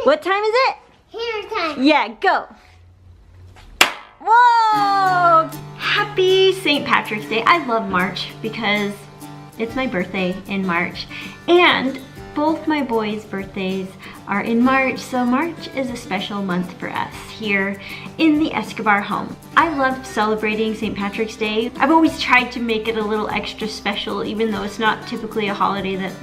What time is it? Hair time. Yeah, go. Whoa! Happy St. Patrick's Day. I love March because it's my birthday in March. And both my boys' birthdays are in March, so March is a special month for us here in the Escobar home. I love celebrating St. Patrick's Day. I've always tried to make it a little extra special, even though it's not typically a holiday that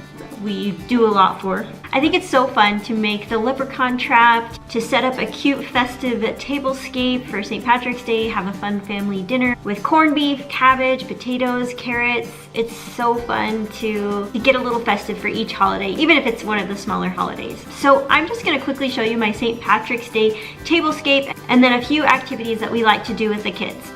we do a lot for. I think it's so fun to make the leprechaun trap, to set up a cute festive tablescape for St. Patrick's Day, have a fun family dinner with corned beef, cabbage, potatoes, carrots. It's so fun to get a little festive for each holiday, even if it's one of the smaller holidays. So I'm just gonna quickly show you my St. Patrick's Day tablescape and then a few activities that we like to do with the kids.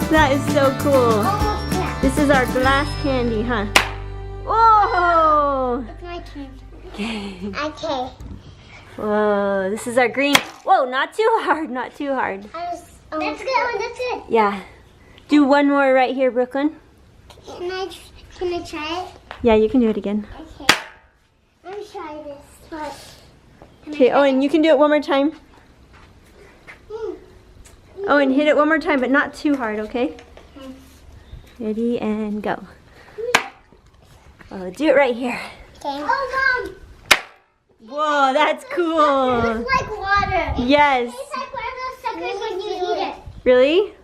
That is so cool. This is our glass candy, huh? Whoa! It's my turn. Okay. Whoa, this is our green. Whoa, not too hard, not too hard. That's good, that's good. Yeah. Do one more right here, Brooklyn. Can I try it? Yeah, you can do it again. Okay. Let me try this first. Okay, Owen, you can do it one more time. Owen, hit it one more time, but not too hard, okay? Ready, and go. Oh, do it right here. Okay. Oh, Mom! Whoa, that's cool. It looks like water. Yes. It's like one of those suckers when you eat it. Really?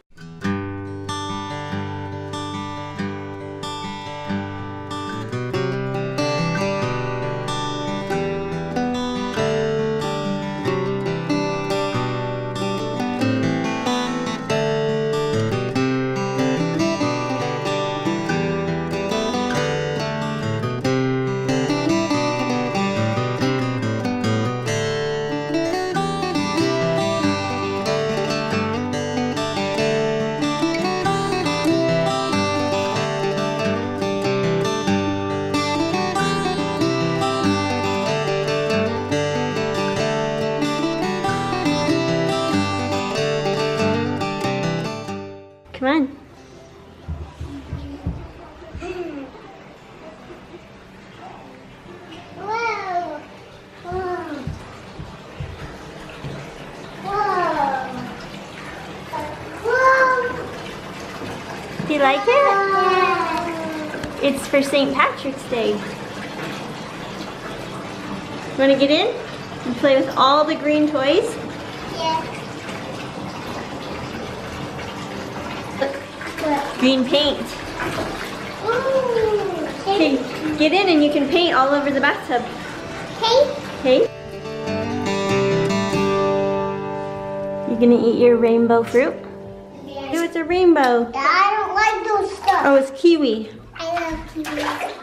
Come on. Whoa. Whoa. Whoa. Whoa. Do you like it? Yeah. It's for St. Patrick's Day. You want to get in and play with all the green toys? Yeah. Green paint. Ooh. Okay, get in and you can paint all over the bathtub. Okay. Okay? You gonna eat your rainbow fruit? Yeah. Oh, it's a rainbow. I don't like those stuff. Oh, it's kiwi. I love kiwi.